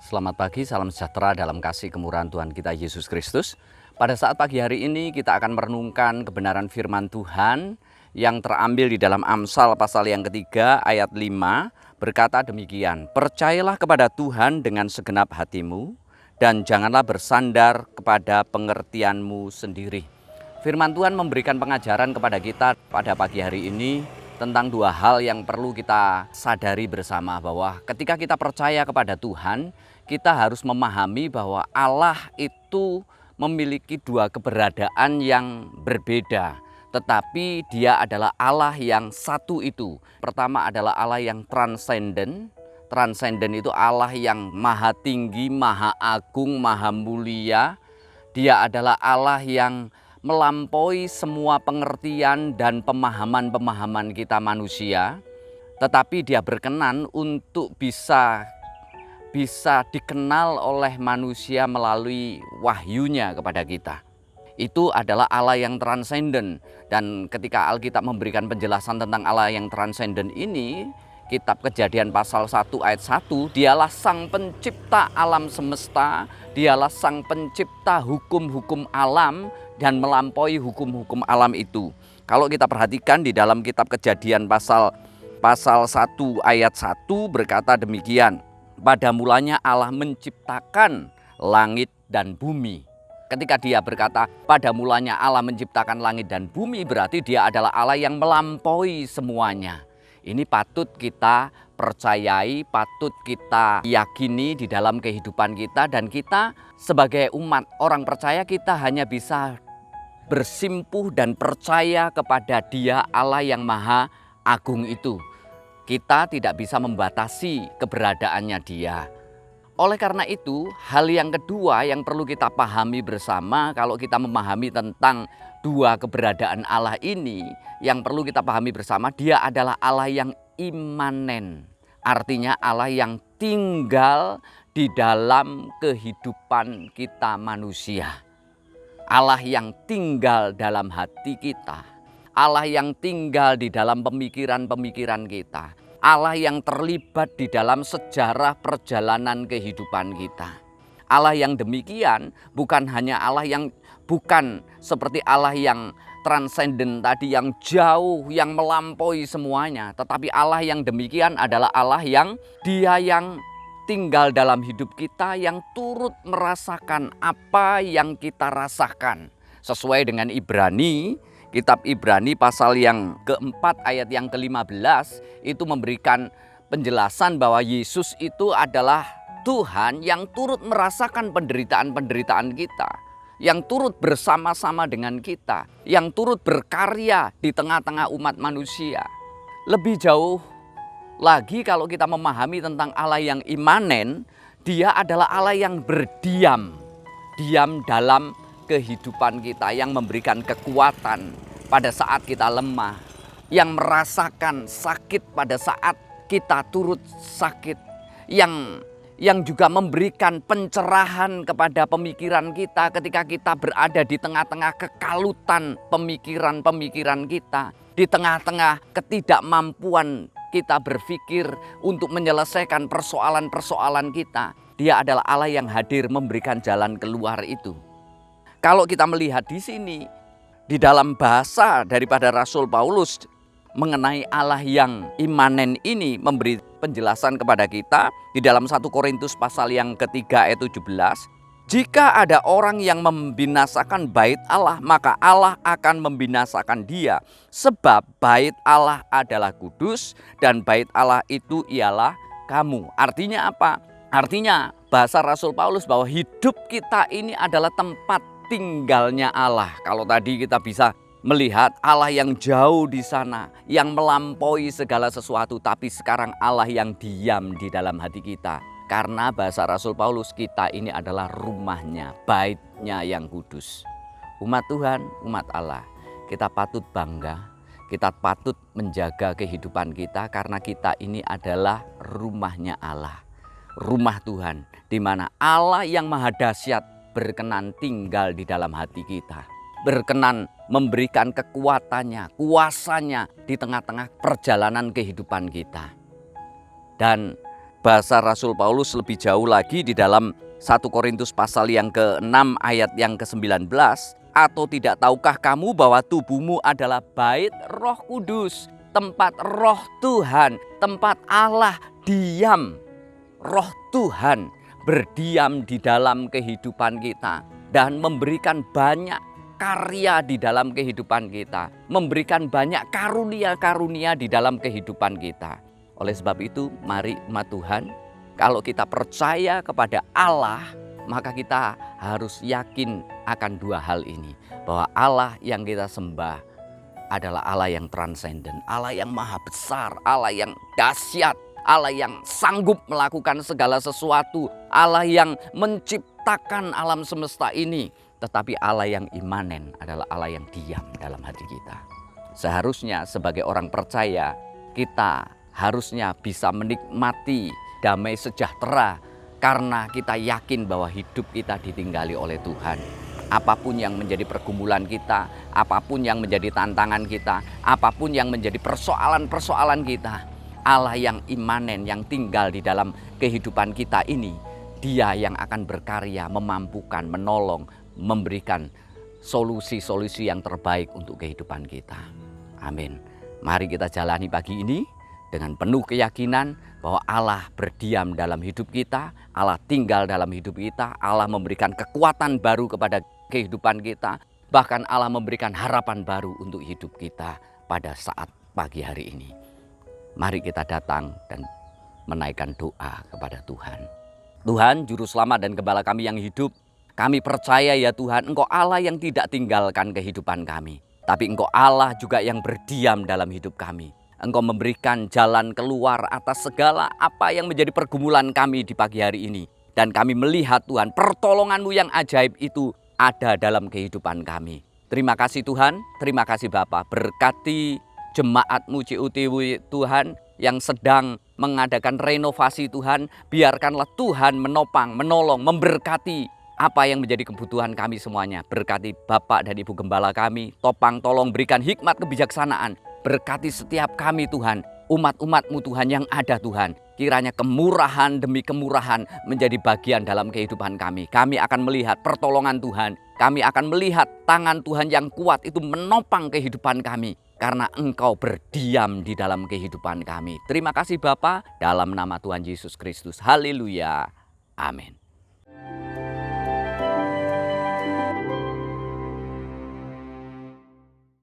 Selamat pagi, salam sejahtera dalam kasih kemurahan Tuhan kita Yesus Kristus. Pada saat pagi hari ini kita akan merenungkan kebenaran firman Tuhan yang terambil di dalam Amsal pasal yang ketiga ayat 5 berkata demikian. Percayalah kepada Tuhan dengan segenap hatimu dan janganlah bersandar kepada pengertianmu sendiri. Firman Tuhan memberikan pengajaran kepada kita pada pagi hari ini tentang dua hal yang perlu kita sadari bersama, bahwa ketika kita percaya kepada Tuhan, kita harus memahami bahwa Allah itu memiliki dua keberadaan yang berbeda, tetapi Dia adalah Allah yang satu itu. Pertama adalah Allah yang transenden. Transenden itu Allah yang maha tinggi, maha agung, maha mulia. Dia adalah Allah yang melampaui semua pengertian dan pemahaman-pemahaman kita manusia, tetapi Dia berkenan untuk bisa dikenal oleh manusia melalui wahyunya kepada kita. Itu adalah Allah yang transenden. Dan ketika Alkitab memberikan penjelasan tentang Allah yang transenden ini, Kitab Kejadian pasal 1 ayat 1, Dialah sang pencipta alam semesta, Dialah sang pencipta hukum-hukum alam dan melampaui hukum-hukum alam itu. Kalau kita perhatikan di dalam Kitab Kejadian pasal 1 ayat 1 berkata demikian. Pada mulanya Allah menciptakan langit dan bumi. Ketika Dia berkata pada mulanya Allah menciptakan langit dan bumi, berarti Dia adalah Allah yang melampaui semuanya. Ini patut kita percayai, patut kita yakini di dalam kehidupan kita. Dan kita sebagai umat orang percaya, kita hanya bisa bersimpuh dan percaya kepada Dia Allah yang maha agung itu. Kita tidak bisa membatasi keberadaannya Dia. Oleh karena itu, hal yang kedua yang perlu kita pahami bersama, kalau kita memahami tentang dua keberadaan Allah ini, yang perlu kita pahami bersama, Dia adalah Allah yang imanen. Artinya Allah yang tinggal di dalam kehidupan kita manusia. Allah yang tinggal dalam hati kita. Allah yang tinggal di dalam pemikiran-pemikiran kita. Allah yang terlibat di dalam sejarah perjalanan kehidupan kita. Allah yang demikian bukan hanya Allah yang bukan seperti Allah yang transenden tadi, yang jauh, yang melampaui semuanya. Tetapi Allah yang demikian adalah Allah yang Dia yang tinggal dalam hidup kita, yang turut merasakan apa yang kita rasakan. Sesuai dengan Ibrani, Kitab Ibrani pasal yang keempat ayat yang ke-15 itu memberikan penjelasan bahwa Yesus itu adalah Tuhan yang turut merasakan penderitaan-penderitaan kita, yang turut bersama-sama dengan kita, yang turut berkarya di tengah-tengah umat manusia. Lebih jauh lagi kalau kita memahami tentang Allah yang imanen, Dia adalah Allah yang berdiam, diam dalam kehidupan kita, yang memberikan kekuatan pada saat kita lemah, yang merasakan sakit pada saat kita turut sakit, yang juga memberikan pencerahan kepada pemikiran kita ketika kita berada di tengah-tengah kekalutan pemikiran-pemikiran kita, di tengah-tengah ketidakmampuan kita berpikir untuk menyelesaikan persoalan-persoalan kita. Dia adalah Allah yang hadir memberikan jalan keluar itu. Kalau kita melihat di sini, di dalam bahasa daripada Rasul Paulus mengenai Allah yang imanen ini memberi penjelasan kepada kita di dalam 1 Korintus pasal yang ketiga ayat 17. Jika ada orang yang membinasakan bait Allah, maka Allah akan membinasakan dia. Sebab bait Allah adalah kudus dan bait Allah itu ialah kamu. Artinya apa? Artinya bahasa Rasul Paulus bahwa hidup kita ini adalah tempat tinggalnya Allah. Kalau tadi kita bisa melihat Allah yang jauh di sana, yang melampaui segala sesuatu, tapi sekarang Allah yang diam di dalam hati kita. Karena bahasa Rasul Paulus, kita ini adalah rumahnya, baitnya yang kudus. Umat Tuhan, umat Allah, kita patut bangga, kita patut menjaga kehidupan kita karena kita ini adalah rumahnya Allah. Rumah Tuhan, di mana Allah yang maha dahsyat berkenan tinggal di dalam hati kita, berkenan memberikan kekuatannya, kuasanya di tengah-tengah perjalanan kehidupan kita. Dan bahasa Rasul Paulus lebih jauh lagi di dalam 1 Korintus pasal yang ke-6 ayat yang ke-19. Atau tidak tahukah kamu bahwa tubuhmu adalah bait Roh Kudus, tempat Roh Tuhan, tempat Allah diam. Roh Tuhan berdiam di dalam kehidupan kita dan memberikan banyak karya di dalam kehidupan kita, memberikan banyak karunia-karunia di dalam kehidupan kita. Oleh sebab itu, mari umat Tuhan, kalau kita percaya kepada Allah, maka kita harus yakin akan dua hal ini. Bahwa Allah yang kita sembah adalah Allah yang transenden, Allah yang maha besar, Allah yang dahsyat, Allah yang sanggup melakukan segala sesuatu, Allah yang menciptakan alam semesta ini. Tetapi Allah yang imanen adalah Allah yang diam dalam hati kita. Seharusnya sebagai orang percaya, kita harusnya bisa menikmati damai sejahtera karena kita yakin bahwa hidup kita ditinggali oleh Tuhan. Apapun yang menjadi pergumulan kita, apapun yang menjadi tantangan kita, apapun yang menjadi persoalan-persoalan kita, Allah yang imanen yang tinggal di dalam kehidupan kita ini, Dia yang akan berkarya, memampukan, menolong, memberikan solusi-solusi yang terbaik untuk kehidupan kita. Amin. Mari kita jalani pagi ini dengan penuh keyakinan bahwa Allah berdiam dalam hidup kita, Allah tinggal dalam hidup kita, Allah memberikan kekuatan baru kepada kehidupan kita, bahkan Allah memberikan harapan baru untuk hidup kita pada saat pagi hari ini. Mari kita datang dan menaikkan doa kepada Tuhan. Tuhan, Juru Selamat dan Gembala kami yang hidup, kami percaya ya Tuhan, Engkau Allah yang tidak tinggalkan kehidupan kami, tapi Engkau Allah juga yang berdiam dalam hidup kami. Engkau memberikan jalan keluar atas segala apa yang menjadi pergumulan kami di pagi hari ini. Dan kami melihat Tuhan, pertolongan-Mu yang ajaib itu ada dalam kehidupan kami. Terima kasih Tuhan, terima kasih Bapa. Berkati jemaat-Mu CUTW Tuhan yang sedang mengadakan renovasi Tuhan. Biarkanlah Tuhan menopang, menolong, memberkati apa yang menjadi kebutuhan kami semuanya. Berkati Bapak dan Ibu Gembala kami, topang tolong berikan hikmat kebijaksanaan. Berkati setiap kami Tuhan, umat-umat-Mu Tuhan yang ada Tuhan. Kiranya kemurahan demi kemurahan menjadi bagian dalam kehidupan kami. Kami akan melihat pertolongan Tuhan. Kami akan melihat tangan Tuhan yang kuat itu menopang kehidupan kami. Karena Engkau berdiam di dalam kehidupan kami. Terima kasih Bapa, dalam nama Tuhan Yesus Kristus. Haleluya. Amin.